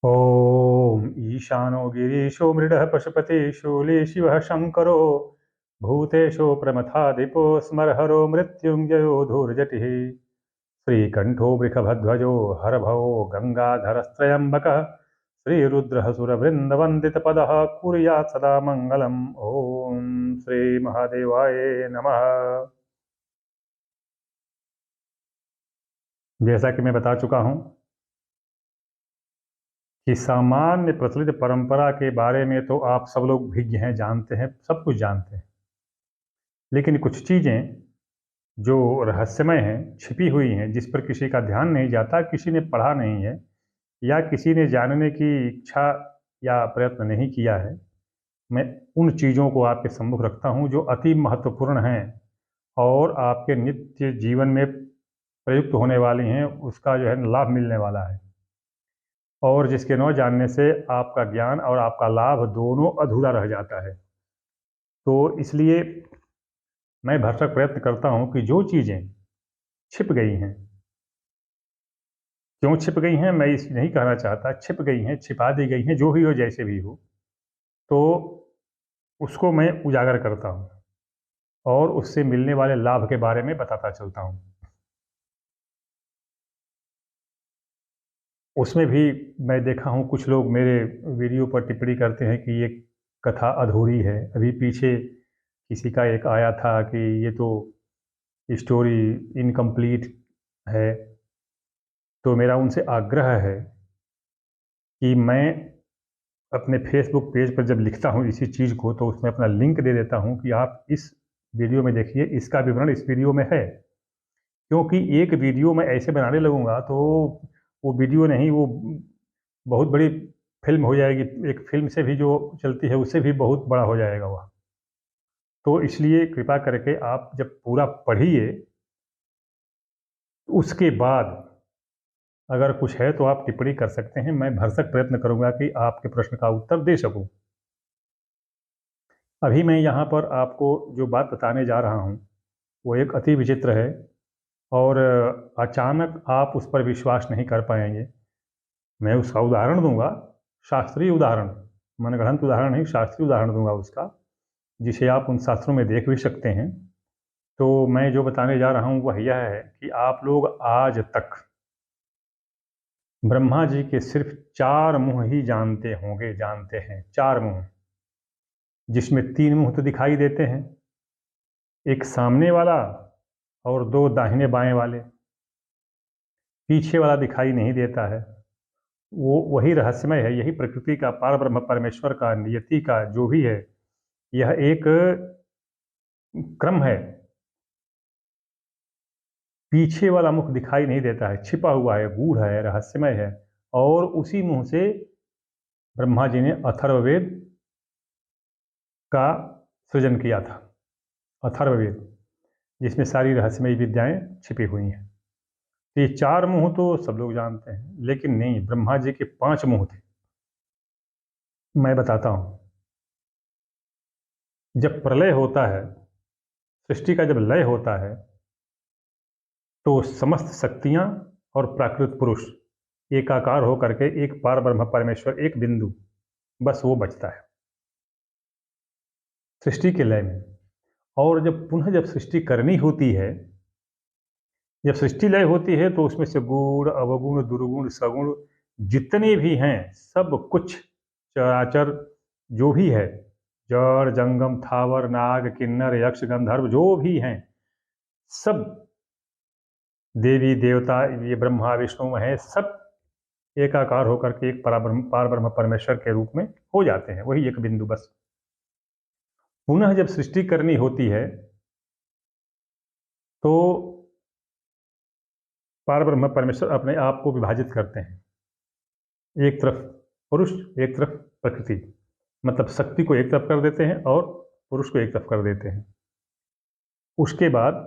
ॐ ईशानो गिरीशो मृडः पशुपतिः शूली शिवः शङ्करो भूतेशो प्रमथाधिपो स्मरहरो मृत्युञ्जयो धूर्जटिः श्रीकण्ठो वृषभध्वजो हरभवो गङ्गाधरस्त्रयम्बकः श्रीरुद्रः सुरवृन्दवन्दितपदः कुर्यात् सदा मङ्गलम्। ॐ श्रीमहादेवाय नमः। जैसा कि मैं बता चुका हूँ कि सामान्य प्रचलित परंपरा के बारे में तो आप सब लोग विज्ञ हैं, जानते हैं, सब कुछ जानते हैं। लेकिन कुछ चीज़ें जो रहस्यमय हैं, छिपी हुई हैं, जिस पर किसी का ध्यान नहीं जाता, किसी ने पढ़ा नहीं है या किसी ने जानने की इच्छा या प्रयत्न नहीं किया है, मैं उन चीज़ों को आपके सम्मुख रखता हूँ जो अति महत्वपूर्ण हैं और आपके नित्य जीवन में प्रयुक्त होने वाली हैं, उसका जो है लाभ मिलने वाला है। और जिसके न जानने से आपका ज्ञान और आपका लाभ दोनों अधूरा रह जाता है। तो इसलिए मैं भरसक प्रयत्न करता हूँ कि जो चीज़ें छिप गई हैं, क्यों छिप गई हैं मैं इस नहीं कहना चाहता, छिप गई हैं, छिपा दी गई हैं, जो भी हो, जैसे भी हो, तो उसको मैं उजागर करता हूँ और उससे मिलने वाले लाभ के बारे में बताता चलता हूँ। उसमें भी मैं देखा हूँ कुछ लोग मेरे वीडियो पर टिप्पणी करते हैं कि ये कथा अधूरी है। अभी पीछे किसी का एक आया था कि ये तो स्टोरी इनकम्प्लीट है। तो मेरा उनसे आग्रह है कि मैं अपने फेसबुक पेज पर जब लिखता हूँ इसी चीज़ को, तो उसमें अपना लिंक दे देता हूँ कि आप इस वीडियो में देखिए, इसका विवरण इस वीडियो में है। क्योंकि एक वीडियो मैं ऐसे बनाने लगूँगा तो वो वीडियो नहीं, वो बहुत बड़ी फ़िल्म हो जाएगी। एक फ़िल्म से भी जो चलती है उससे भी बहुत बड़ा हो जाएगा वह। तो इसलिए कृपा करके आप जब पूरा पढ़िए, उसके बाद अगर कुछ है तो आप टिप्पणी कर सकते हैं। मैं भरसक प्रयत्न करूँगा कि आपके प्रश्न का उत्तर दे सकूँ। अभी मैं यहाँ पर आपको जो बात बताने जा रहा हूँ, वो एक अति विचित्र है और अचानक आप उस पर विश्वास नहीं कर पाएँगे। मैं उसका उदाहरण दूँगा, शास्त्रीय उदाहरण, मनगढ़ंत उदाहरण नहीं, शास्त्रीय उदाहरण दूँगा उसका, जिसे आप उन शास्त्रों में देख भी सकते हैं। तो मैं जो बताने जा रहा हूँ वह यह है कि आप लोग आज तक ब्रह्मा जी के सिर्फ़ 4 मुँह ही जानते होंगे, जानते हैं, 4 मुँह, जिसमें 3 मुँह तो दिखाई देते हैं, एक सामने वाला और 2 दाहिने-बाएँ वाले, पीछे वाला दिखाई नहीं देता है। वो वही रहस्यमय है, यही प्रकृति का, पारब्रह्म परमेश्वर का, नियति का जो भी है, यह एक क्रम है। पीछे वाला मुख दिखाई नहीं देता है, छिपा हुआ है, गूढ़ है, रहस्यमय है और उसी मुँह से ब्रह्मा जी ने अथर्ववेद का सृजन किया था। अथर्ववेद, जिसमें सारी रहस्यमयी विद्याएँ छिपी हुई हैं। तो ये 4 मुँह तो सब लोग जानते हैं, लेकिन नहीं, ब्रह्मा जी के 5 मुँह थे। मैं बताता हूँ। जब प्रलय होता है, सृष्टि का जब लय होता है, तो समस्त शक्तियाँ और प्राकृत पुरुष एकाकार होकर के एक पारब्रह्म परमेश्वर, एक बिंदु, बस वो बचता है सृष्टि के लय में। और जब सृष्टि करनी होती है, जब सृष्टि लय होती है, तो उसमें से गुण, अवगुण, दुर्गुण, सगुण जितने भी हैं, सब कुछ चराचर जो भी है, जड़, जंगम, थावर, नाग, किन्नर, यक्ष, गंधर्व जो भी हैं, सब देवी देवता, ये ब्रह्मा विष्णु महेश, सब एकाकार होकर के एक पारब्रह्म परमेश्वर के रूप में हो जाते हैं, वही एक बिंदु बस। पुनः जब सृष्टि करनी होती है, तो पारब्रह्म परमेश्वर अपने आप को विभाजित करते हैं, एक तरफ पुरुष, एक तरफ प्रकृति, मतलब शक्ति को एक तरफ कर देते हैं और पुरुष को एक तरफ कर देते हैं। उसके बाद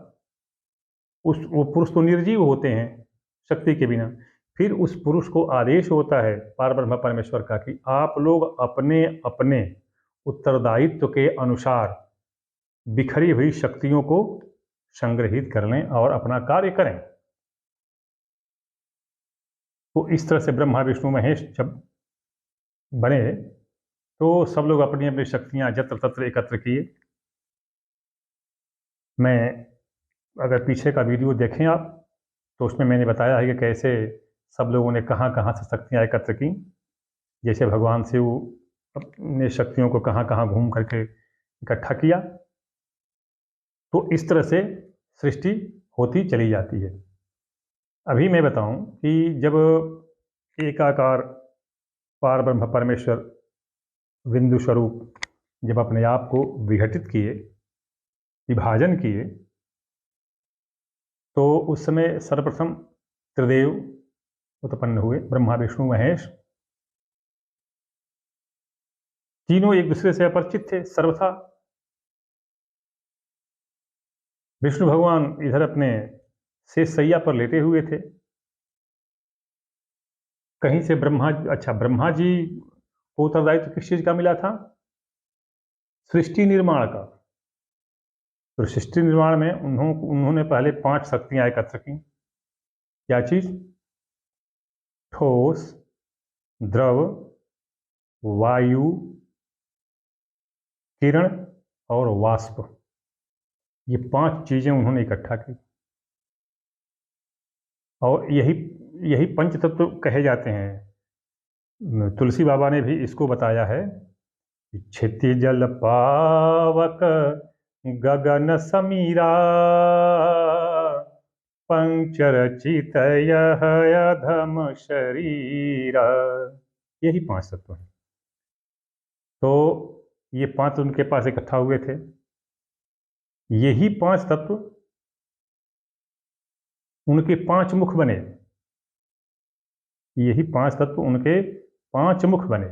वो पुरुष तो निर्जीव होते हैं शक्ति के बिना। फिर उस पुरुष को आदेश होता है पारब्रह्म परमेश्वर का कि आप लोग अपने अपने उत्तरदायित्व के अनुसार बिखरी हुई शक्तियों को संग्रहित कर लें और अपना कार्य करें। तो इस तरह से ब्रह्मा विष्णु महेश जब बने तो सब लोग अपनी अपनी शक्तियाँ जत्र तत्र एकत्र किए। मैं अगर पीछे का वीडियो देखें आप, तो उसमें मैंने बताया है कि कैसे सब लोगों ने कहाँ कहाँ से शक्तियाँ एकत्र की। जैसे भगवान शिव अपने शक्तियों को कहाँ कहाँ घूम करके इकट्ठा किया। तो इस तरह से सृष्टि होती चली जाती है। अभी मैं बताऊं कि जब एकाकार पार ब्रह्म परमेश्वर बिंदु स्वरूप जब अपने आप को विघटित किए, विभाजन किए, तो उस समय सर्वप्रथम त्रिदेव उत्पन्न हुए, ब्रह्मा विष्णु महेश। तीनों एक दूसरे से अपरिचित थे सर्वथा। विष्णु भगवान इधर अपने शेष शैया पर लेटे हुए थे। कहीं से ब्रह्मा जी को उत्तरदायित्व किस चीज का मिला था? सृष्टि निर्माण का। तो सृष्टि निर्माण में उन्होंने पहले 5 शक्तियां एकत्र की। क्या चीज? ठोस, द्रव, वायु, किरण और वाष्प। ये 5 चीजें उन्होंने इकट्ठा की और यही यही पंच तत्व कहे जाते हैं। तुलसी बाबा ने भी इसको बताया है। क्षिति जल पावक गगन समीरा, पंचरचित यह अधम शरीरा। यही 5 तत्व हैं। तो ये 5 उनके पास इकट्ठा हुए थे। यही 5 तत्व उनके 5 मुख बने। यही 5 तत्व उनके 5 मुख बने।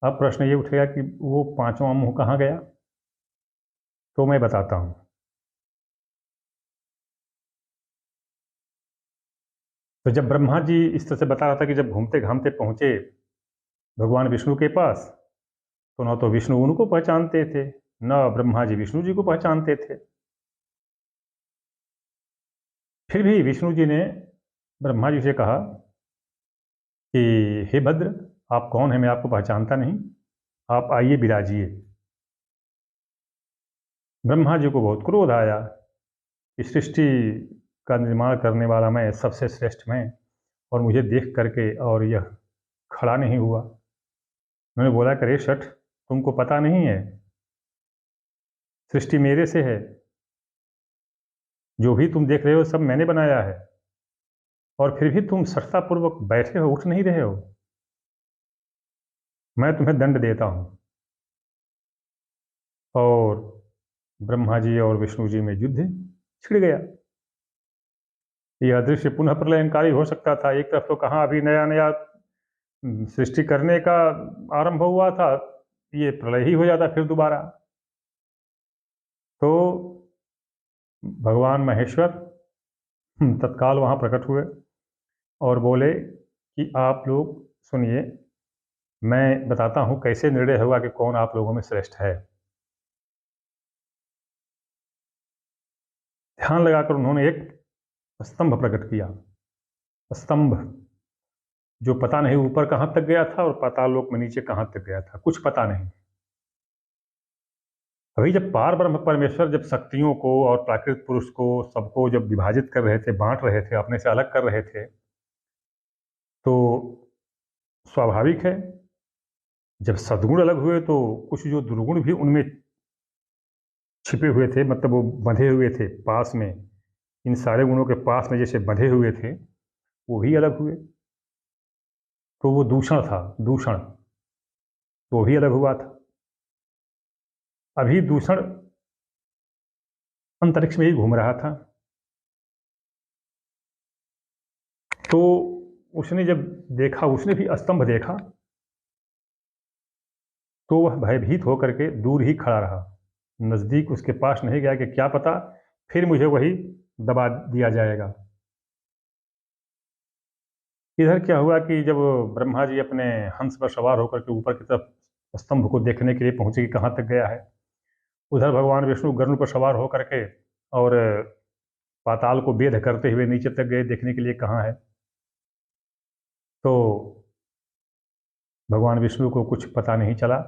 अब प्रश्न ये उठेगा कि वो 5वां मुख कहाँ गया? तो मैं बताता हूँ। तो जब ब्रह्मा जी इस तरह से बता रहा था कि जब घूमते घामते पहुंचे भगवान विष्णु के पास, तो न तो विष्णु उनको पहचानते थे, न ब्रह्मा जी विष्णु जी को पहचानते थे। फिर भी विष्णु जी ने ब्रह्मा जी से कहा कि हे भद्र, आप कौन हैं? मैं आपको पहचानता नहीं, आप आइए विराजिए। ब्रह्मा जी को बहुत क्रोध आया कि सृष्टि का निर्माण करने वाला मैं, सबसे श्रेष्ठ मैं, और मुझे देख करके और यह खड़ा नहीं हुआ। उन्होंने बोला कि अरे शठ, तुमको पता नहीं है, सृष्टि मेरे से है। जो भी तुम देख रहे हो सब मैंने बनाया है, और फिर भी तुम सत्तापूर्वक बैठे हो, उठ नहीं रहे हो। मैं तुम्हें दंड देता हूं। और ब्रह्मा जी और विष्णु जी में युद्ध छिड़ गया। यह दृश्य पुनः प्रलयंकारी हो सकता था। एक तरफ तो कहाँ अभी नया नया सृष्टि करने का आरंभ हुआ था, ये प्रलय ही हो जाता फिर दोबारा। तो भगवान महेश्वर तत्काल वहां प्रकट हुए और बोले कि आप लोग सुनिए, मैं बताता हूं कैसे निर्णय होगा कि कौन आप लोगों में श्रेष्ठ है। ध्यान लगाकर उन्होंने एक स्तंभ प्रकट किया। स्तंभ जो पता नहीं ऊपर कहां तक गया था और पाताल लोक में नीचे कहां तक गया था, कुछ पता नहीं। अभी जब पार ब्रह्म परमेश्वर जब शक्तियों को और प्राकृत पुरुष को सबको जब विभाजित कर रहे थे, बांट रहे थे, अपने से अलग कर रहे थे, तो स्वाभाविक है जब सद्गुण अलग हुए तो कुछ जो दुर्गुण भी उनमें छिपे हुए थे, मतलब वो बंधे हुए थे पास में, इन सारे गुणों के पास में जैसे बंधे हुए थे, वो भी अलग हुए। तो वो दूषण था, दूषण, तो वो भी अलग हुआ था। अभी दूषण अंतरिक्ष में ही घूम रहा था। तो उसने जब देखा, उसने भी स्तंभ देखा, तो वह भयभीत होकर के दूर ही खड़ा रहा। नजदीक उसके पास नहीं गया कि क्या पता फिर मुझे वही दबा दिया जाएगा। इधर क्या हुआ कि जब ब्रह्मा जी अपने हंस पर सवार होकर के ऊपर की तरफ स्तंभ को देखने के लिए पहुंचे कि कहाँ तक गया है, उधर भगवान विष्णु गरुड़ पर सवार होकर के और पाताल को भेद करते हुए नीचे तक गए देखने के लिए कहाँ है। तो भगवान विष्णु को कुछ पता नहीं चला।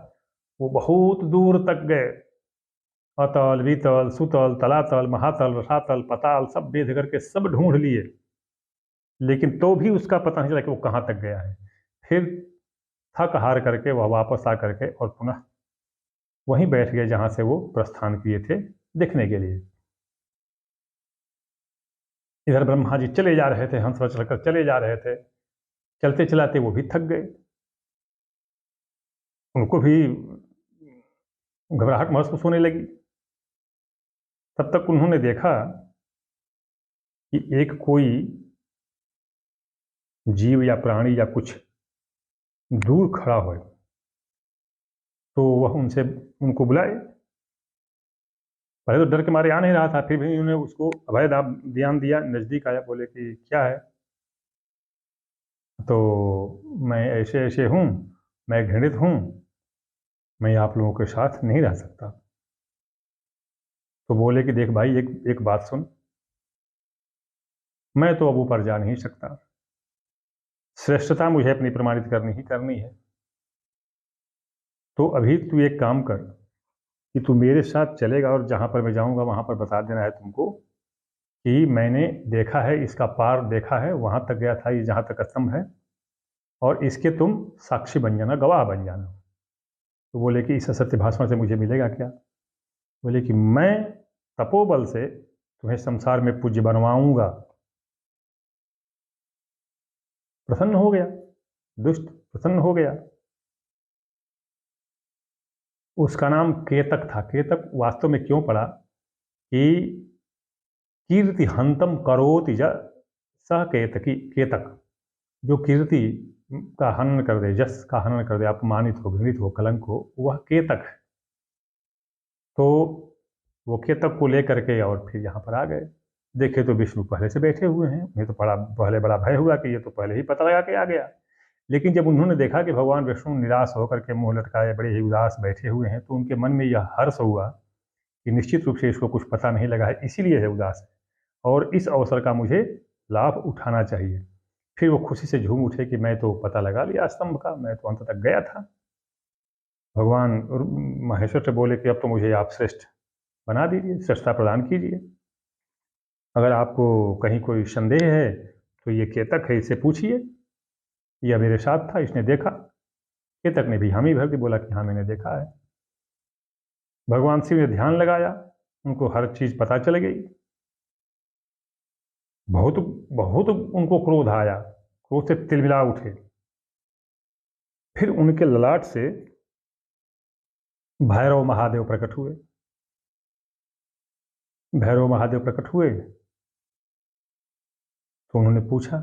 वो बहुत दूर तक गए, अतल वितल सुतल तलातल महातल रसातल पताल सब भेद करके सब ढूंढ लिए, लेकिन तो भी उसका पता नहीं चला कि वो कहाँ तक गया है। फिर थक हार करके वह वापस आ करके और पुनः वहीं बैठ गए जहां से वो प्रस्थान किए थे देखने के लिए। इधर ब्रह्मा जी चले जा रहे थे, हंस पर चढ़कर चले जा रहे थे, चलते चलाते वो भी थक गए। उनको भी घबराहट महसूस होने लगी। तब तक उन्होंने देखा कि एक कोई जीव या प्राणी या कुछ दूर खड़ा हो, तो वह उनसे उनको बुलाए। पहले तो डर के मारे आ नहीं रहा था, फिर भी उन्होंने उसको अभय ध्यान दिया, नजदीक आया, बोले कि क्या है। तो मैं ऐसे ऐसे हूँ, मैं घृणित हूँ, मैं आप लोगों के साथ नहीं रह सकता। तो बोले कि देख भाई, एक एक बात सुन, मैं तो अब ऊपर जा नहीं सकता, श्रेष्ठता मुझे अपनी प्रमाणित करनी ही करनी है। तो अभी तू एक काम कर कि तू मेरे साथ चलेगा और जहाँ पर मैं जाऊँगा वहाँ पर बता देना है तुमको कि मैंने देखा है, इसका पार देखा है, वहाँ तक गया था ये जहाँ तक स्तंभ है, और इसके तुम साक्षी बन जाना, गवाह बन जाना। तो बोले कि इस असत्य भाषण से मुझे मिलेगा क्या। बोले कि मैं तपोबल से तुम्हें संसार में पूज्य बनवाऊंगा। प्रसन्न हो गया, दुष्ट प्रसन्न हो गया। उसका नाम केतक था। केतक वास्तव में क्यों पड़ा कि कीर्ति हंतम करोति ज सह केतकी, केतक जो कीर्ति का हनन कर दे, यश का हनन कर दे, अपमानित हो, घृणित हो, कलंक हो, वह केतक है। तो वो केतक को लेकर के और फिर यहाँ पर आ गए। देखे तो विष्णु पहले से बैठे हुए हैं। उन्हें तो पहले बड़ा भय हुआ कि ये तो पहले ही पता लगा के आ गया। लेकिन जब उन्होंने देखा कि भगवान विष्णु निराश होकर के मुंह लटकाए बड़े ही उदास बैठे हुए हैं, तो उनके मन में यह हर्ष हुआ कि निश्चित रूप से इसको कुछ पता नहीं लगा है, इसीलिए है उदास है, और इस अवसर का मुझे लाभ उठाना चाहिए। फिर वो खुशी से झूम उठे कि मैं तो पता लगा लिया स्तंभ का, मैं तो अंत तक गया था। भगवान महेश्वर से बोले कि अब तो मुझे आप श्रेष्ठ बना दीजिए, श्रेष्ठता प्रदान कीजिए। अगर आपको कहीं कोई संदेह है तो ये केतक है, इससे पूछिए, यह मेरे साथ था, इसने देखा। केतक ने भी हामी भर के बोला कि हाँ मैंने देखा है। भगवान शिव ने ध्यान लगाया, उनको हर चीज पता चल गई। बहुत बहुत उनको क्रोध आया, क्रोध से तिलमिला उठे। फिर उनके ललाट से भैरव महादेव प्रकट हुए। भैरव महादेव प्रकट हुए तो उन्होंने पूछा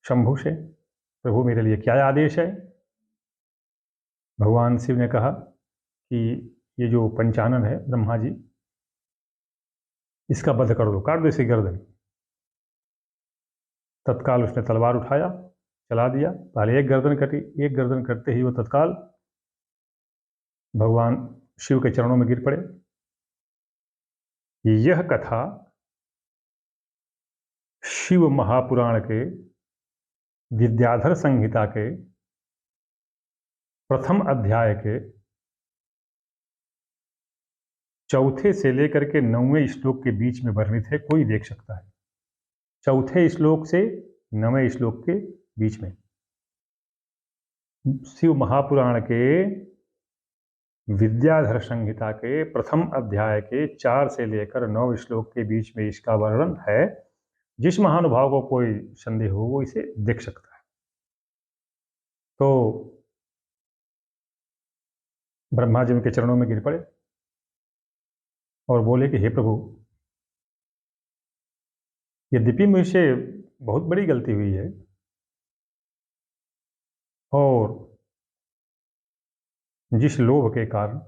शंभु से, प्रभु मेरे लिए क्या आदेश है। भगवान शिव ने कहा कि ये जो पंचानन है ब्रह्मा जी, इसका वध कर दो, काट दो इसकी गर्दन। तत्काल उसने तलवार उठाया, चला दिया। पहले एक गर्दन कटी, एक गर्दन कटते ही वो तत्काल भगवान शिव के चरणों में गिर पड़े। यह कथा शिव महापुराण के विद्याधर संहिता के प्रथम अध्याय के चौथे से लेकर के 9वें श्लोक के बीच में वर्णित है, कोई देख सकता है। चौथे श्लोक से 9वें श्लोक के बीच में शिव महापुराण के विद्याधर संहिता के प्रथम अध्याय के 4 से लेकर 9 श्लोक के बीच में इसका वर्णन है। जिस महानुभाव को कोई संदेह हो वो इसे देख सकता है। तो ब्रह्मा जी उनके चरणों में गिर पड़े और बोले कि हे प्रभु, यद्यपि मुझसे बहुत बड़ी गलती हुई है और जिस लोभ के कारण,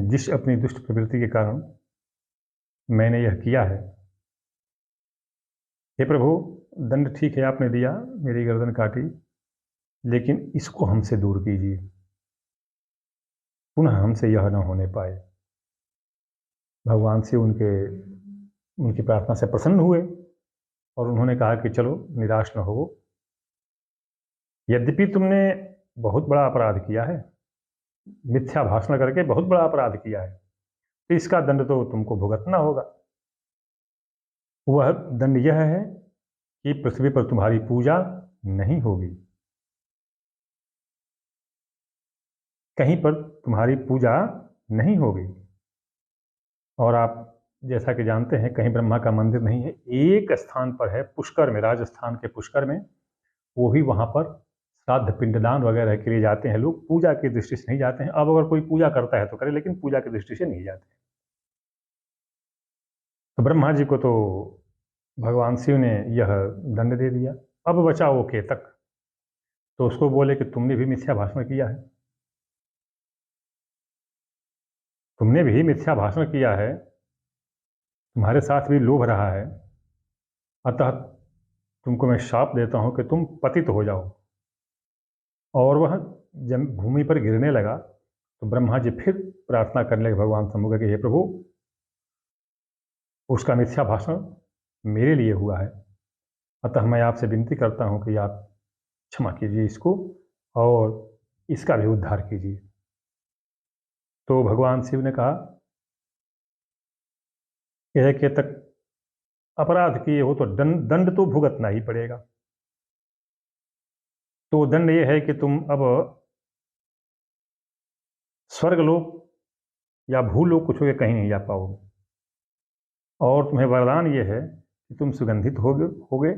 जिस अपनी दुष्ट प्रवृत्ति के कारण मैंने यह किया है, हे प्रभु दंड ठीक है आपने दिया, मेरी गर्दन काटी, लेकिन इसको हमसे दूर कीजिए, पुनः हमसे यह न होने पाए। भगवान से उनकी प्रार्थना से प्रसन्न हुए और उन्होंने कहा कि चलो निराश न हो, यद्यपि तुमने बहुत बड़ा अपराध किया है, मिथ्या भाषण करके बहुत बड़ा अपराध किया है, तो इसका दंड तो तुमको भुगतना होगा। वह दंड यह है कि पृथ्वी पर तुम्हारी पूजा नहीं होगी, कहीं पर तुम्हारी पूजा नहीं होगी। और आप जैसा कि जानते हैं, कहीं ब्रह्मा का मंदिर नहीं है, एक स्थान पर है, पुष्कर में, राजस्थान के पुष्कर में। वो भी वहाँ पर श्राद्ध पिंडदान वगैरह के लिए जाते हैं लोग, पूजा की दृष्टि से नहीं जाते हैं। अब अगर कोई पूजा करता है तो करे, लेकिन पूजा की दृष्टि से नहीं जाते। तो ब्रह्मा जी को तो भगवान शिव ने यह दंड दे दिया। अब बचा वो केतक, तो उसको बोले कि तुमने भी मिथ्या भाषण किया है, तुमने भी मिथ्या भाषण किया है, तुम्हारे साथ भी लोभ रहा है, अतः तुमको मैं शाप देता हूं कि तुम पतित हो जाओ। और वह जब भूमि पर गिरने लगा तो ब्रह्मा जी फिर प्रार्थना करने लगे भगवान शंभु कि हे प्रभु, उसका मिथ्या भाषण मेरे लिए हुआ है, अतः मैं आपसे विनती करता हूं कि आप क्षमा कीजिए इसको और इसका भी उद्धार कीजिए। तो भगवान शिव ने कहा, यह केतक अपराध किए हो तो दंड तो भुगतना ही पड़ेगा। तो दंड यह है कि तुम अब स्वर्गलोक या भूलोक कुछ होगे, कहीं नहीं जा पाओगे। और तुम्हें वरदान ये है कि तुम सुगंधित होगे,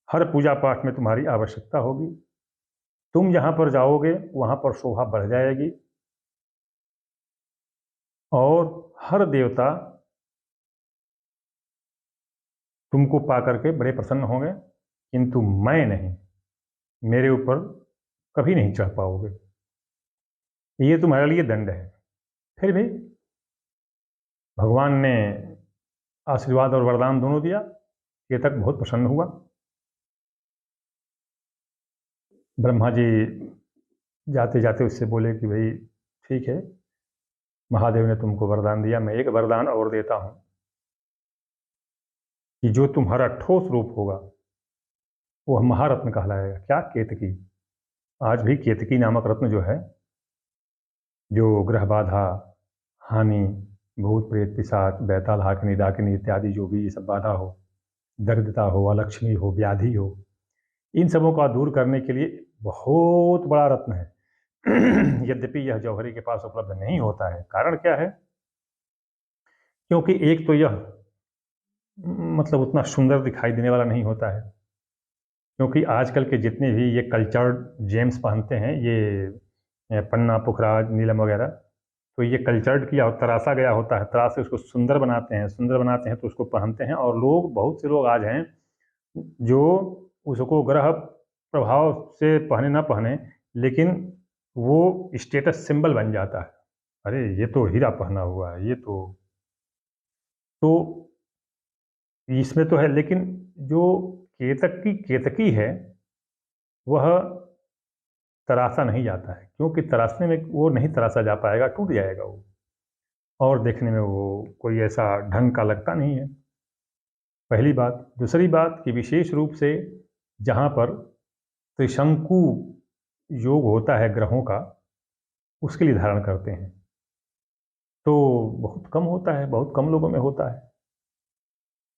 हर पूजा पाठ में तुम्हारी आवश्यकता होगी, तुम जहाँ पर जाओगे वहाँ पर शोभा बढ़ जाएगी, और हर देवता तुमको पा करके बड़े प्रसन्न होंगे, किंतु मैं नहीं, मेरे ऊपर कभी नहीं चढ़ पाओगे। ये तुम्हारे लिए दंड है। फिर भी भगवान ने आशीर्वाद और वरदान दोनों दिया। केतक बहुत प्रसन्न हुआ। ब्रह्मा जी जाते जाते उससे बोले कि भाई ठीक है, महादेव ने तुमको वरदान दिया, मैं एक वरदान और देता हूं कि जो तुम्हारा ठोस रूप होगा वह महारत्न कहलाएगा। क्या? केतकी। आज भी केतकी नामक रत्न जो है, जो ग्रह बाधा, हानि, भूत प्रेत पिशाच, बैताल हाकिनी डाकिनी इत्यादि जो भी ये सब बाधा हो, दरिद्रता हो, अलक्ष्मी हो, व्याधि हो, इन सबों का दूर करने के लिए बहुत बड़ा रत्न है। यद्यपि यह जौहरी के पास उपलब्ध नहीं होता है। कारण क्या है? क्योंकि एक तो यह मतलब उतना सुंदर दिखाई देने वाला नहीं होता है, क्योंकि आजकल के जितने भी ये कल्चर्ड जेम्स पहनते हैं, ये पन्ना, पुखराज, नीलम वगैरह, तो ये कल्चर्ड किया और तराशा गया होता है, तराश से उसको सुंदर बनाते हैं, सुंदर बनाते हैं तो उसको पहनते हैं। और लोग, बहुत से लोग आज हैं जो उसको ग्रह प्रभाव से पहने ना पहने, लेकिन वो स्टेटस सिंबल बन जाता है। अरे ये तो हीरा पहना हुआ है, ये तो इसमें तो है। लेकिन जो केतकी है, वह तराशा नहीं जाता है, क्योंकि तराशने में वो नहीं तराशा जा पाएगा, टूट जाएगा वो, और देखने में वो कोई ऐसा ढंग का लगता नहीं है। पहली बात। दूसरी बात कि विशेष रूप से जहाँ पर त्रिशंकु योग होता है ग्रहों का, उसके लिए धारण करते हैं, तो बहुत कम होता है, बहुत कम लोगों में होता है।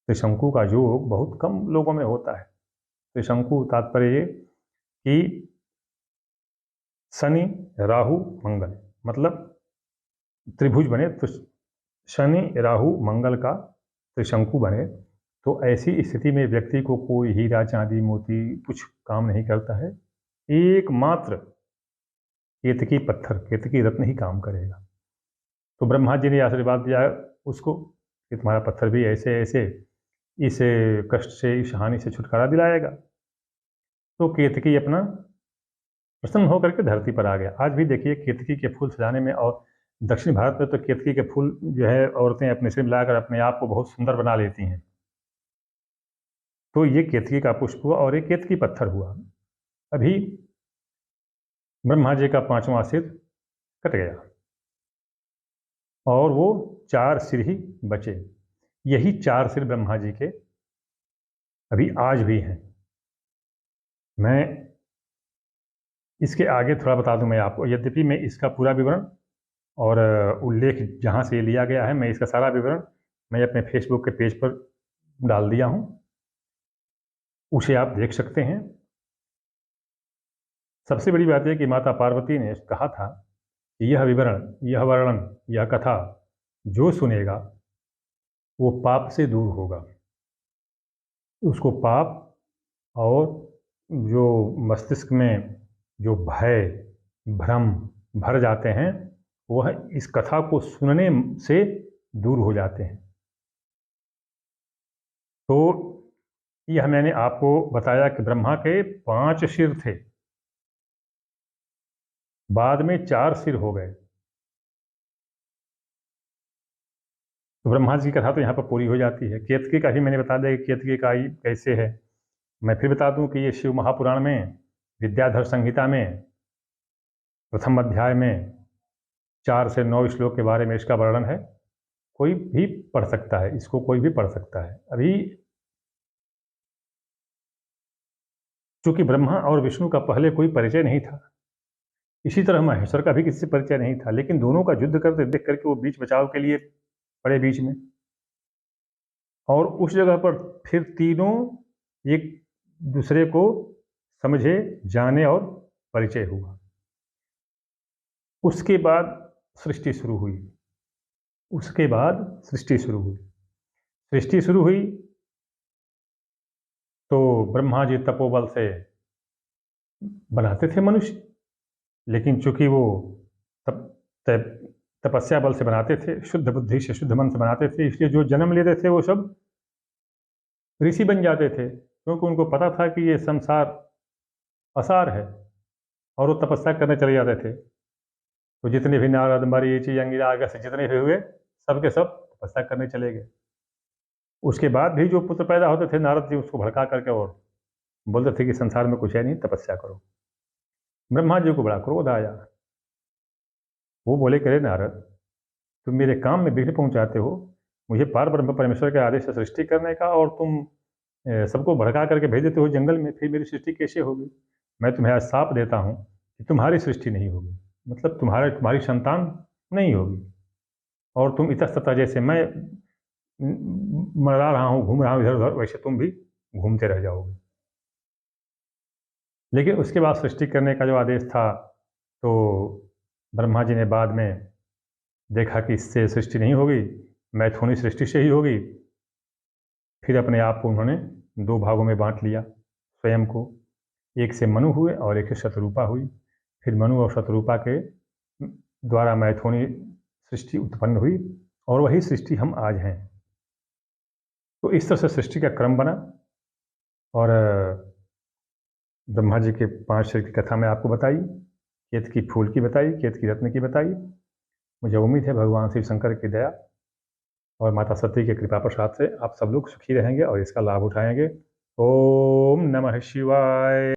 त्रिशंकु का योग बहुत कम लोगों में होता है। त्रिशंकु तात्पर्य ये कि शनि, राहु, मंगल, मतलब त्रिभुज बने, तो शनि, राहु, मंगल का त्रिशंकु बने, तो ऐसी स्थिति में व्यक्ति को कोई हीरा, चांदी, मोती कुछ काम नहीं करता है। एकमात्र केतकी पत्थर, केतकी रत्न ही काम करेगा। तो ब्रह्मा जी ने आशीर्वाद दिया उसको कि तुम्हारा पत्थर भी ऐसे ऐसे इस कष्ट से, इस हानि से छुटकारा दिलाएगा। तो केतकी अपना प्रसन्न होकर के धरती पर आ गया। आज भी देखिए केतकी के फूल सजाने में, और दक्षिण भारत में तो केतकी के फूल जो है औरतें अपने सिर मिलाकर अपने आप को बहुत सुंदर बना लेती हैं। तो ये केतकी का पुष्प हुआ और ये केतकी पत्थर हुआ। अभी ब्रह्मा जी का 5वां सिर कट गया और वो 4 सिर ही बचे। यही 4 सिर ब्रह्मा जी के अभी आज भी हैं। मैं इसके आगे थोड़ा बता दूं मैं आपको, यद्यपि मैं इसका पूरा विवरण और उल्लेख जहाँ से लिया गया है, मैं इसका सारा विवरण मैं अपने फेसबुक के पेज पर डाल दिया हूँ, उसे आप देख सकते हैं। सबसे बड़ी बात यह कि माता पार्वती ने कहा था कि यह विवरण, यह वर्णन, यह कथा जो सुनेगा वो पाप से दूर होगा। उसको पाप और जो मस्तिष्क में जो भय भ्रम भर जाते हैं, वह इस कथा को सुनने से दूर हो जाते हैं। तो यह मैंने आपको बताया कि ब्रह्मा के 5 सिर थे, बाद में 4 सिर हो गए। तो ब्रह्मा जी की कथा तो यहाँ पर पूरी हो जाती है। केतकी का भी मैंने बता दिया कि केतकी का कैसे है। मैं फिर बता दूं कि ये शिव महापुराण में विद्याधर संहिता में प्रथम अध्याय में 4 से 9 श्लोक के बारे में इसका वर्णन है। कोई भी पढ़ सकता है, इसको कोई भी पढ़ सकता है। अभी चूंकि ब्रह्मा और विष्णु का पहले कोई परिचय नहीं था, इसी तरह महेश्वर का भी किसी से परिचय नहीं था, लेकिन दोनों का युद्ध करते देख करके वो बीच बचाव के लिए पड़े बीच में, और उस जगह पर फिर तीनों एक दूसरे को समझे, जाने और परिचय हुआ। उसके बाद सृष्टि शुरू हुई। उसके बाद सृष्टि शुरू हुई। सृष्टि शुरू हुई तो ब्रह्मा जी तपोबल से बनाते थे मनुष्य, लेकिन चूंकि वो तपस्या बल से बनाते थे, शुद्ध बुद्धि से शुद्ध मन से बनाते थे, इसलिए जो जन्म लेते थे वो सब ऋषि बन जाते थे, क्योंकि उनको पता था कि ये संसार असार है, और वो तपस्या करने चले जाते थे। तो जितने भी नारद मरीचि अंगिरा अगस्त्य जितने भी हुए, सब के सब तपस्या करने चले गए। उसके बाद भी जो पुत्र पैदा होते थे, नारद जी उसको भड़का करके और बोलते थे कि संसार में कुछ है नहीं, तपस्या करो। ब्रह्मा जी को बड़ा क्रोध आया। वो बोले करे नारद, तुम मेरे काम में विघ्न पहुंचाते हो, मुझे पार ब्रह्म परमेश्वर के आदेश से सृष्टि करने का, और तुम सबको भड़का करके भेज देते हो जंगल में, फिर मेरी सृष्टि कैसे होगी? मैं तुम्हें आज श्राप देता हूँ कि तुम्हारी सृष्टि नहीं होगी, मतलब तुम्हारी संतान नहीं होगी, और तुम इतस्ततः जैसे मैं मरा रहा हूँ, घूम रहा हूँ इधर उधर, वैसे तुम भी घूमते रह जाओगे। लेकिन उसके बाद सृष्टि करने का जो आदेश था, तो ब्रह्मा जी ने बाद में देखा कि इससे सृष्टि नहीं होगी, मैथुनी सृष्टि से ही होगी। फिर अपने आप को उन्होंने 2 भागों में बांट लिया स्वयं को, एक से मनु हुए और एक से शतरूपा हुई। फिर मनु और शतरूपा के द्वारा मैथुनी सृष्टि उत्पन्न हुई, और वही सृष्टि हम आज हैं। तो इस तरह से सृष्टि का क्रम बना, और ब्रह्मा जी के 5 सिर की कथा मैं आपको बताई, केतकी फूल की बताई, केतकी रत्न की बताई। मुझे उम्मीद है भगवान शिव शंकर की दया और माता सती के कृपा प्रसाद से आप सब लोग सुखी रहेंगे और इसका लाभ उठाएंगे। ओम नमः शिवाय।